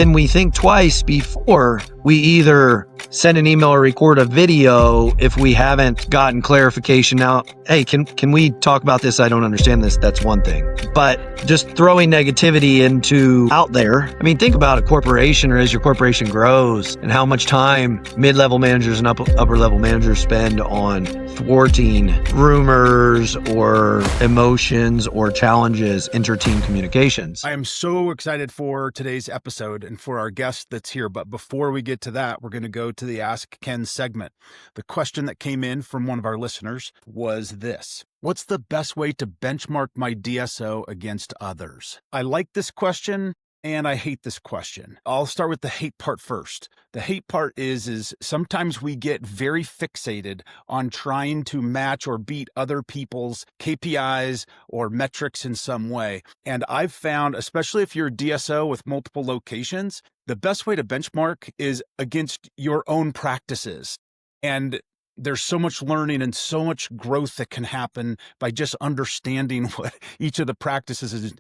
then we think twice before we either send an email or record a video if we haven't gotten clarification. Now, hey, can we talk about this? I don't understand this. That's one thing. But just throwing negativity into out there. I mean, think about a corporation, or as your corporation grows, and how much time mid-level managers and upper-level managers spend on thwarting rumors or emotions or challenges, inter-team communications. I am so excited for today's episode and for our guest that's here. But before we get to that, we're going to go to the Ask Ken segment. The question that came in from one of our listeners was this: what's the best way to benchmark my DSO against others? I like this question and I hate this question. I'll start with the hate part first. The hate part is sometimes we get very fixated on trying to match or beat other people's KPIs or metrics in some way. And I've found, especially if you're a DSO with multiple locations, the best way to benchmark is against your own practices. And there's so much learning and so much growth that can happen by just understanding what each of the practices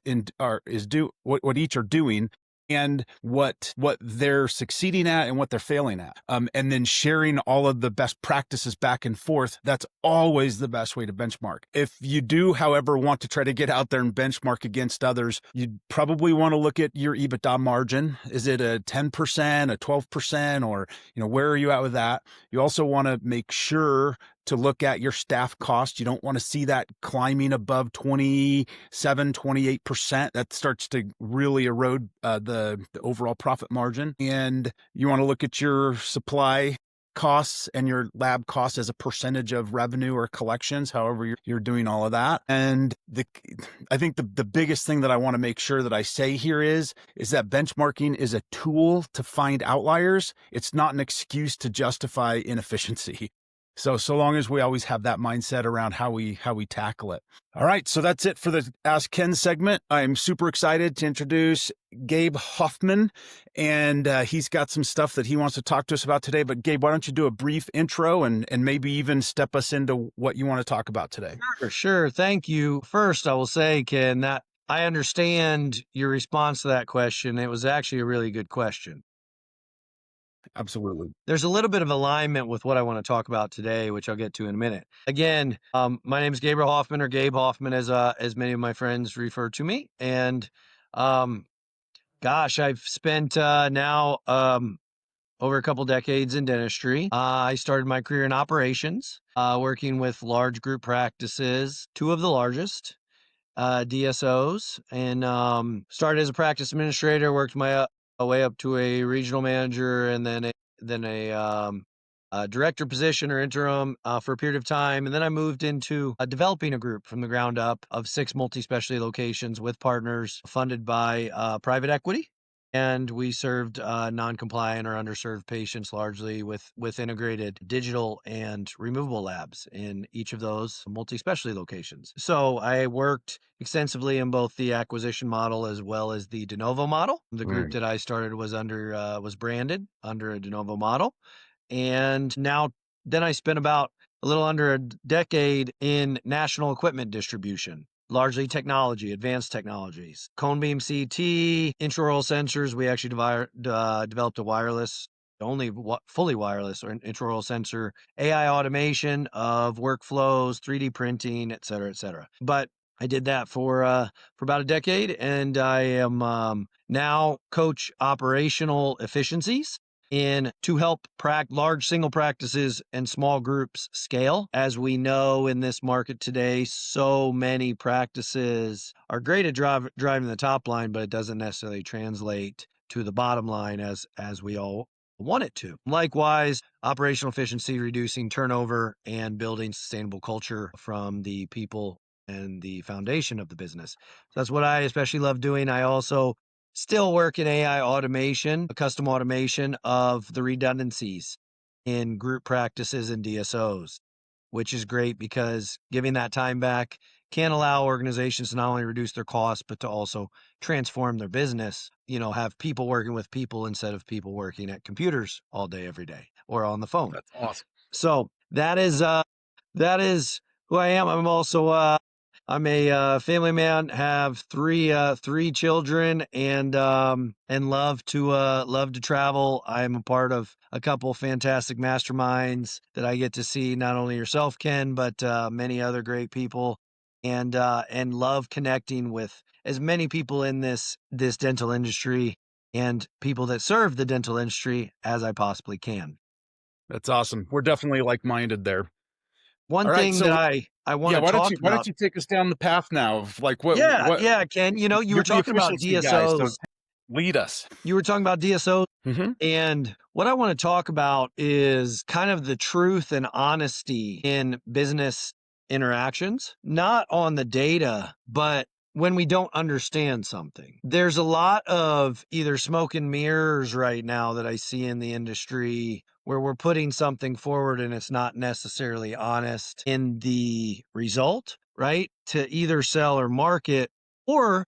what each are doing, and what they're succeeding at and what they're failing at. And then sharing all of the best practices back and forth. That's always the best way to benchmark. If you do, however, want to try to get out there and benchmark against others, you'd probably want to look at your EBITDA margin. Is it a 10%, a 12%, or where are you at with that? You also want to make sure to look at your staff cost. You don't want to see that climbing above 27, 28%. That starts to really erode the overall profit margin. And you want to look at your supply costs and your lab costs as a percentage of revenue or collections, however you're doing all of that. And I think the biggest thing that I want to make sure that I say here is that benchmarking is a tool to find outliers. It's not an excuse to justify inefficiency. So long as we always have that mindset around how we tackle it. All right, so that's it for the Ask Ken segment. I'm super excited to introduce Gabe Hoffman, and he's got some stuff that he wants to talk to us about today. But Gabe, why don't you do a brief intro and maybe even step us into what you want to talk about today? Sure. Thank you. First, I will say, Ken, that I understand your response to that question. It was actually a really good question. Absolutely. There's a little bit of alignment with what I want to talk about today, which I'll get to in a minute. Again, my name is Gabriel Hoffman, or Gabe Hoffman, as many of my friends refer to me. And I've spent now over a couple decades in dentistry. I started my career in operations, working with large group practices, two of the largest, DSOs, and started as a practice administrator, worked my way up to a regional manager, and then a director position or interim for a period of time. And then I moved into developing a group from the ground up of 6 multi-specialty locations with partners funded by private equity. And we served non-compliant or underserved patients largely with integrated digital and removable labs in each of those multi-specialty locations. So I worked extensively in both the acquisition model as well as the de novo model. The group that I started was branded under a de novo model. And then I spent about a little under a decade in national equipment distribution, largely technology, advanced technologies, cone beam CT, intraoral sensors. We actually developed a wireless, fully wireless or an intraoral sensor, AI automation of workflows, 3D printing, et cetera, et cetera. But I did that for about a decade, and I am now coach operational efficiencies to help large single practices and small groups scale. As we know in this market today, so many practices are great at driving the top line, but it doesn't necessarily translate to the bottom line as we all want it to. Likewise, operational efficiency, reducing turnover, and building sustainable culture from the people and the foundation of the business. So that's what I especially love doing. I also still work in AI automation, custom automation of the redundancies in group practices and DSOs, which is great because giving that time back can allow organizations to not only reduce their costs, but to also transform their business, have people working with people instead of people working at computers all day, every day, or on the phone. That's awesome. So that is who I am. I'm also I'm a family man, have three children, and love to travel. I'm a part of a couple fantastic masterminds that I get to see not only yourself, Ken, but many other great people, and love connecting with as many people in this dental industry and people that serve the dental industry as I possibly can. That's awesome. We're definitely like-minded there. One All right, thing that so I yeah, wanna talk why don't about. you take us down the path now of like Yeah, yeah, Ken, you were you're the talking about efficiency guy, so DSOs. lead us. You were talking about DSOs, Mhm. and what I wanna talk about is kind of the truth and honesty in business interactions, not on the data, but when we don't understand something. There's a lot of either smoke and mirrors right now that I see in the industry where we're putting something forward and it's not necessarily honest in the result, right? To either sell or market, or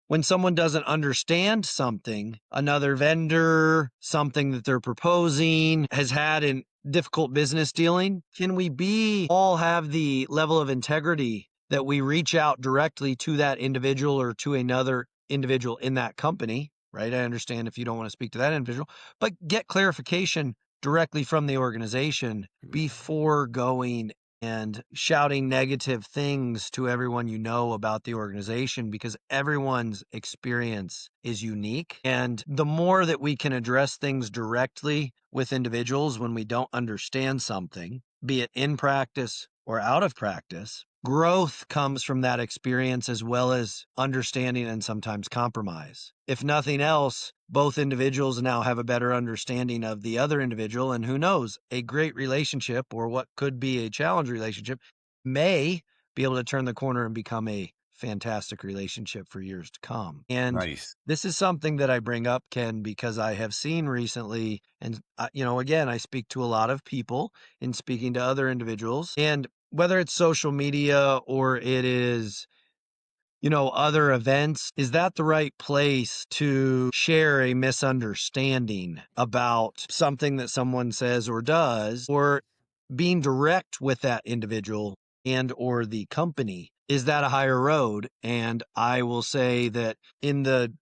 when someone doesn't understand something, another vendor, something that they're proposing, has had in difficult business dealing, can we be all have the level of integrity that we reach out directly to that individual or to another individual in that company, right? I understand if you don't want to speak to that individual, but get clarification directly from the organization before going and shouting negative things to everyone you know about the organization, because everyone's experience is unique. And the more that we can address things directly with individuals when we don't understand something, be it in practice or out of practice, growth comes from that experience as well as understanding and sometimes compromise. If nothing else, both individuals now have a better understanding of the other individual, and who knows, a great relationship or what could be a challenge relationship may be able to turn the corner and become a fantastic relationship for years to come. And Nice. this is something that I bring up, Ken, because I have seen recently, and again, I speak to a lot of people in speaking to other individuals, and whether it's social media or it is other events, is that the right place to share a misunderstanding about something that someone says or does, or being direct with that individual and or the company? Is that a higher road? And I will say that in the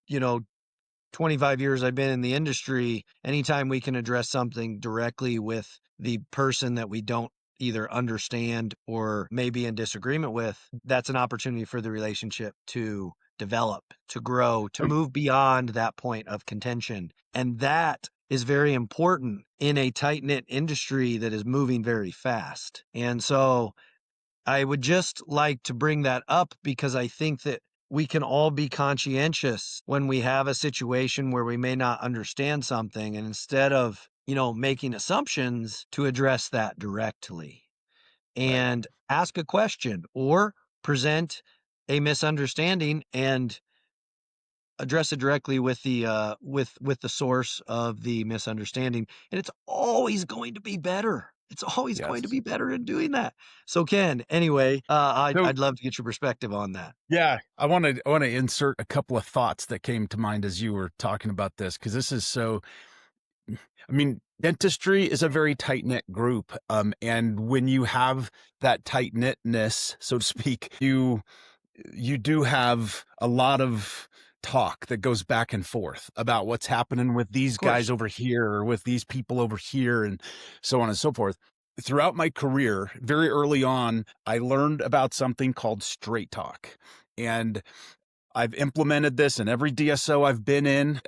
25 years I've been in the industry, anytime we can address something directly with the person that we don't either understand or maybe in disagreement with, that's an opportunity for the relationship to develop, to grow, to move beyond that point of contention. And that is very important in a tight knit industry that is moving very fast. And so I would just like to bring that up because I think that we can all be conscientious when we have a situation where we may not understand something, and instead of, making assumptions, to address that directly Right. and ask a question or present a misunderstanding and address it directly with the with the source of the misunderstanding, and it's always going to be better. It's always going to Yes. be better in doing that. So Ken, anyway, So I'd love to get your perspective on that. yeah, I want to insert a couple of thoughts that came to mind as you were talking about this because this is so. I mean, dentistry is a very tight knit group, and when you have that tight knitness, so to speak, you do have a lot of talk that goes back and forth about what's happening with these Of guys course. over here or with these people over here and so on and so forth. Throughout my career, very early on, I learned about something called straight talk. And I've implemented this in every DSO I've been in.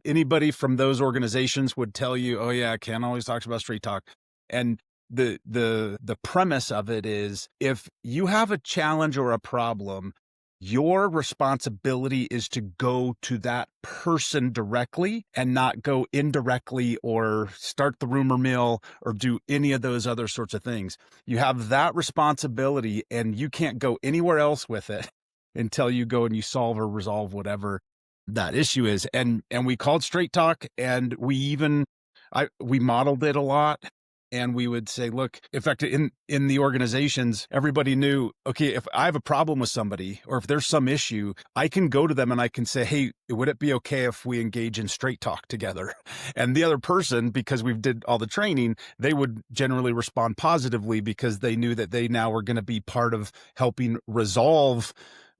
Anybody from those organizations would tell you, "Oh yeah, Ken always talks about straight talk." And the premise of it is if you have a challenge or a problem, your responsibility is to go to that person directly and not go indirectly or start the rumor mill or do any of those other sorts of things. You have that responsibility and you can't go anywhere else with it until you go and you solve or resolve whatever that issue is. And we called straight talk and we modeled it a lot. and we would say, look, in fact, in the organizations, everybody knew, okay, if I have a problem with somebody or if there's some issue, I can go to them and I can say, hey, would it be okay if we engage in straight talk together? And the other person, because we've did all the training, they would generally respond positively because they knew that they now were going to be part of helping resolve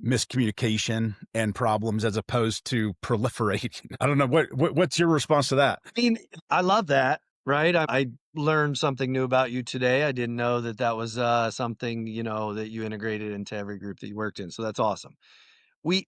miscommunication and problems as opposed to proliferating. I don't know what's your response to that? I mean, I love that, right? I learned something new about you today. I didn't know that that was something, that you integrated into every group that you worked in. So that's awesome. We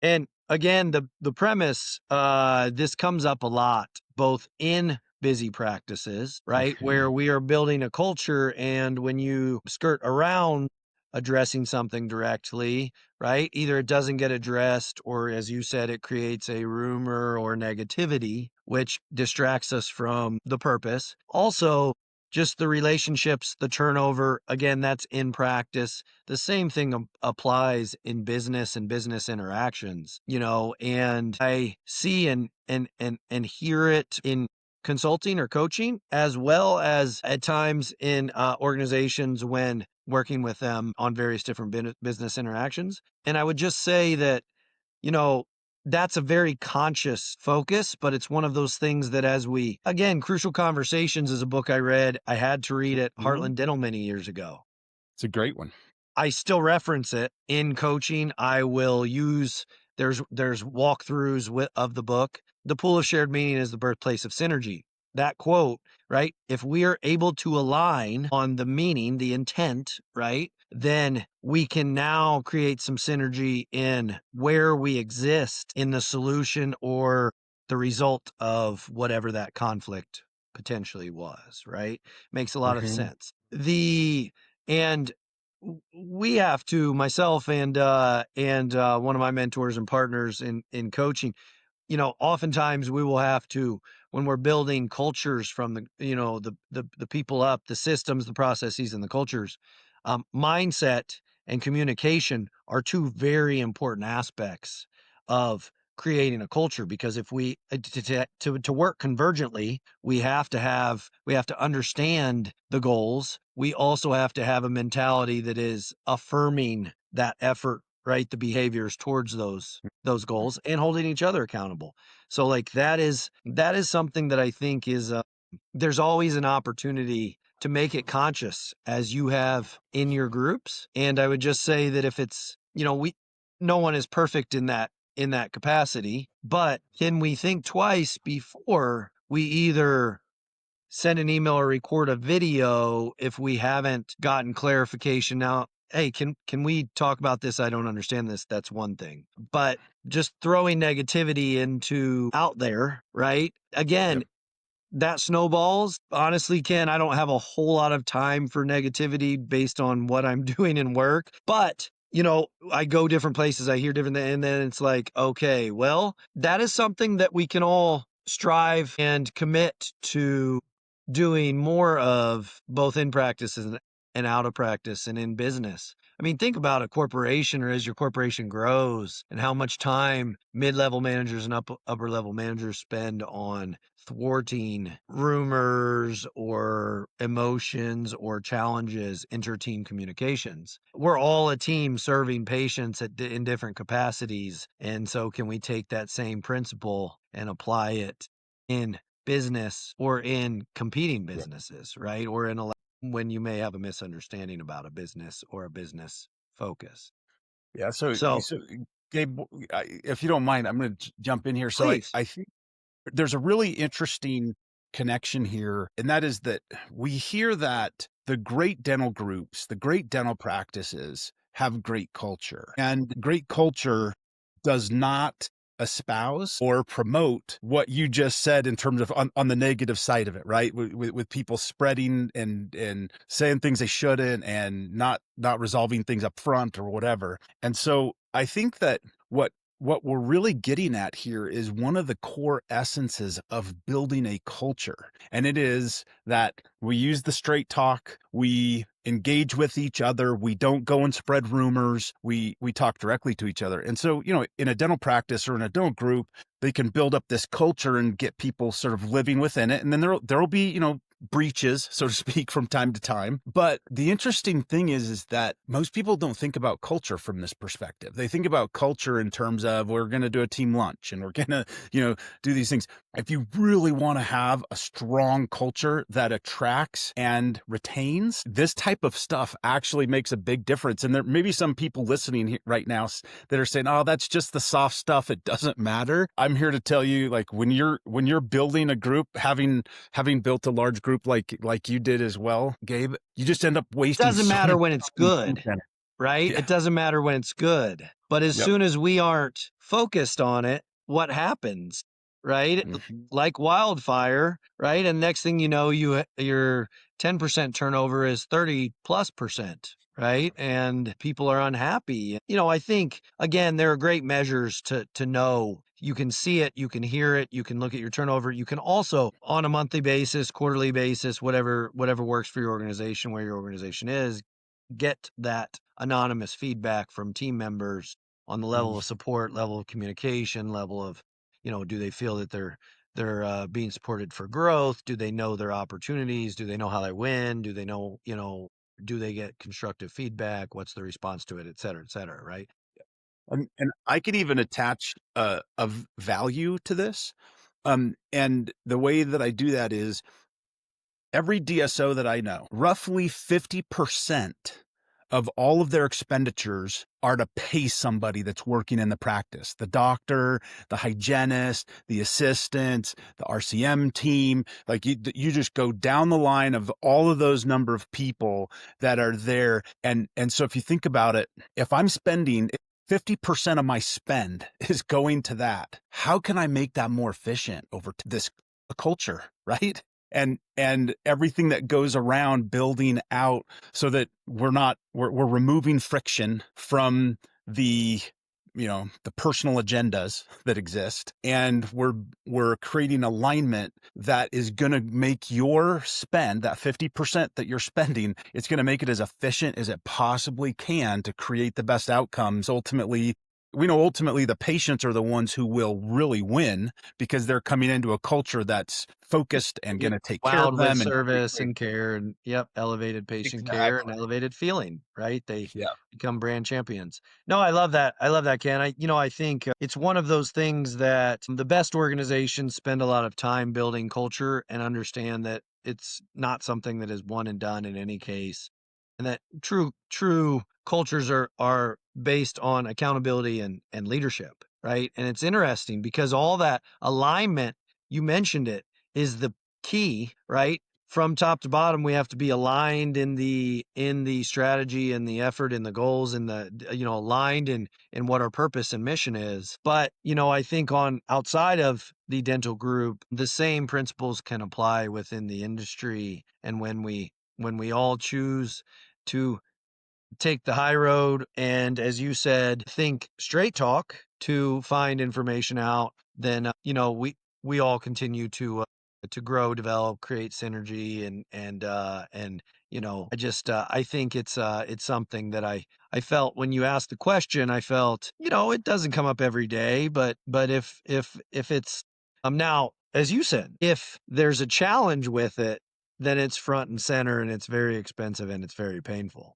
and again, the premise, this comes up a lot, both in busy practices, right? Okay. Where we are building a culture, and when you skirt around addressing something directly, right? Either it doesn't get addressed, or as you said, it creates a rumor or negativity, which distracts us from the purpose. Also, just the relationships, the turnover, again, that's in practice. The same thing applies in business and business interactions, and I see and hear it in consulting or coaching, as well as at times in organizations when working with them on various different business interactions. And I would just say that, you know, that's a very conscious focus, but it's one of those things that again, Crucial Conversations is a book I read. I had to read at Mhm. Heartland Dental many years ago. It's a great one. I still reference it in coaching. I will use there's walkthroughs of the book. The pool of shared meaning is the birthplace of synergy. That quote, right? If we are able to align on the meaning, the intent, right? Then we can now create some synergy in where we exist in the solution or the result of whatever that conflict potentially was, right? Makes a lot of Mhm. sense. And we have to, myself and one of my mentors and partners in coaching, oftentimes we will have to, when we're building cultures from the people up, the systems, the processes, and the cultures, mindset and communication are two very important aspects of creating a culture. Because if we to work convergently, we have to understand the goals. We also have to have a mentality that is affirming that effort, right? The behaviors towards those goals and holding each other accountable. So like that is something that I think is there's always an opportunity to make it conscious as you have in your groups. And I would just say that if it's, we no one is perfect in that capacity, but can we think twice before we either send an email or record a video if we haven't gotten clarification? Now, hey, can we talk about this? I don't understand this. That's one thing. But just throwing negativity into out there, right? Again, Yep. that snowballs. Honestly, Ken, I don't have a whole lot of time for negativity based on what I'm doing in work, but I go different places, I hear different, and then it's like, okay, well, that is something that we can all strive and commit to doing more of, both in practice and out of practice and in business. I mean, think about a corporation, or as your corporation grows, and how much time mid-level managers and upper level managers spend on thwarting rumors or emotions or challenges, inter-team communications. We're all a team serving patients in different capacities. And so can we take that same principle and apply it in business or in competing Yep. businesses, right? Or when you may have a misunderstanding about a business or a business focus. Yeah. So, So Gabe, if you don't mind, I'm going to jump in here. So please. I think there's a really interesting connection here, and that is that we hear that the great dental groups, the great dental practices have great culture, and great culture does not espouse or promote what you just said in terms of on the negative side of it, right? With people spreading and saying things they shouldn't and not resolving things up front or whatever. And so I think that what we're really getting at here is one of the core essences of building a culture. And it is that we use the straight talk, we engage with each other, we don't go and spread rumors, we talk directly to each other. And so, in a dental practice or in a dental group, they can build up this culture and get people sort of living within it. And then there'll be, breaches, so to speak, from time to time. But the interesting thing is that most people don't think about culture from this perspective. They think about culture in terms of we're going to do a team lunch and we're going to, do these things. If you really want to have a strong culture that attracts and retains, this type of stuff actually makes a big difference. And there may be some people listening right now that are saying, "Oh, that's just the soft stuff. It doesn't matter." I'm here to tell you, like when you're building a group, having built a large group like you did as well, Gabe, you just end up wasting Doesn't so matter much when it's time good, and right? yeah. It doesn't matter when it's good. But as Yep. soon as we aren't focused on it, what happens, right? Mhm. Like wildfire, right? And next thing you know, your 10% turnover is 30 plus percent, right? And people are unhappy. I think again, there are great measures to know. You can see it, you can hear it, you can look at your turnover. You can also on a monthly basis, quarterly basis, whatever works for your organization, where your organization is, get that anonymous feedback from team members on the level Mhm. of support, level of communication, level of, do they feel that they're being supported for growth? Do they know their opportunities? Do they know how they win? Do they know, do they get constructive feedback? What's the response to it, et cetera, right? And I could even attach a value to this. And the way that I do that is every DSO that I know, roughly 50% of all of their expenditures are to pay somebody that's working in the practice. The doctor, the hygienist, the assistant, the RCM team. Like you just go down the line of all of those number of people that are there. And so if you think about it, if I'm spending 50% of my spend is going to that, how can I make that more efficient over to this culture, right? And everything that goes around building out so that we're removing friction from the the personal agendas that exist, and we're creating alignment that is going to make your spend, that 50% that you're spending, it's going to make it as efficient as it possibly can to create the best outcomes. Ultimately, we know ultimately the patients are the ones who will really win because they're coming into a culture that's focused and going to take care of Wowed with them and create service great. and care and yep, elevated patient care and Exactly. elevated feeling, right? They Yeah. become brand champions. No, I love that. I love that, Ken. I think it's one of those things that the best organizations spend a lot of time building culture and understand that it's not something that is one and done in any case. And that true cultures are based on accountability and leadership, right? And it's interesting because all that alignment, you mentioned it, is the key, right? From top to bottom, we have to be aligned in the strategy and the effort and the goals and the aligned in what our purpose and mission is. But I think on outside of the dental group, the same principles can apply within the industry. And when we all choose to take the high road and, as you said, think straight talk to find information out, then we all continue to grow, develop, create synergy, and I think it's something that I felt when you asked the question. I felt it doesn't come up every day, but if it's now, as you said, if there's a challenge with it, then it's front and center and it's very expensive and it's very painful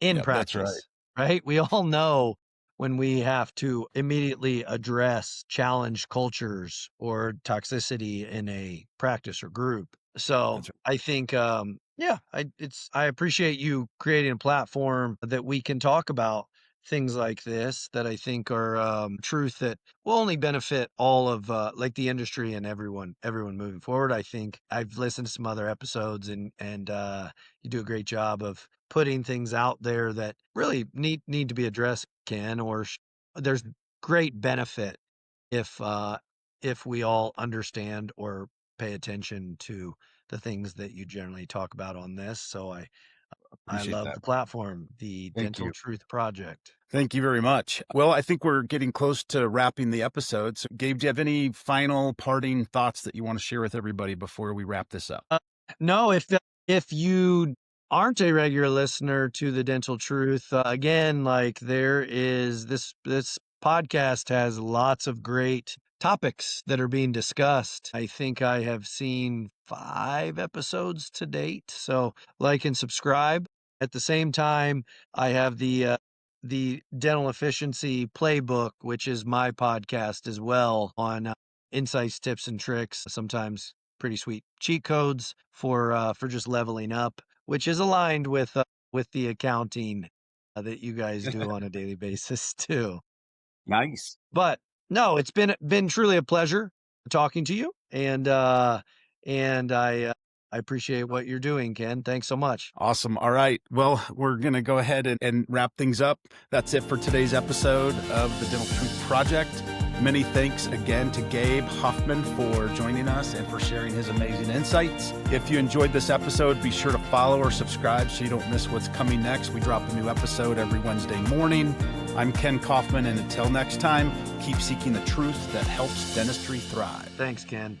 in Yep, that's right. practice, right? We all know when we have to immediately address challenge cultures or toxicity in a practice or group. So That's right. I think, yeah, I appreciate you creating a platform that we can talk about things like this that I think are truth that will only benefit all of like the industry and everyone moving forward. I think I've listened to some other episodes and you do a great job of putting things out there that really need to be addressed, Ken, or there's great benefit if we all understand or pay attention to the things that you generally talk about on this. So I Appreciate love that. the platform, the Thank Dental you. Truth Project. Thank you very much. Well, I think we're getting close to wrapping the episode. So, Gabe, do you have any final parting thoughts that you want to share with everybody before we wrap this up? No, if you aren't a regular listener to the Dental Truth, again, like there is this podcast has lots of great topics that are being discussed. I think I have seen 5 episodes to date. So like and subscribe. At the same time, I have the Dental Efficiency Playbook, which is my podcast as well, on insights, tips, and tricks. Sometimes pretty sweet cheat codes for just leveling up, which is aligned with the accounting that you guys do on a daily basis too. Nice. But no, it's been truly a pleasure talking to you, and I appreciate what you're doing, Ken. Thanks so much. Awesome. All right. Well, we're going to go ahead and wrap things up. That's it for today's episode of the Dental Truth Project. Many thanks again to Gabe Hoffman for joining us and for sharing his amazing insights. If you enjoyed this episode, be sure to follow or subscribe so you don't miss what's coming next. We drop a new episode every Wednesday morning. I'm Ken Kaufman, and until next time, keep seeking the truth that helps dentistry thrive. Thanks, Ken.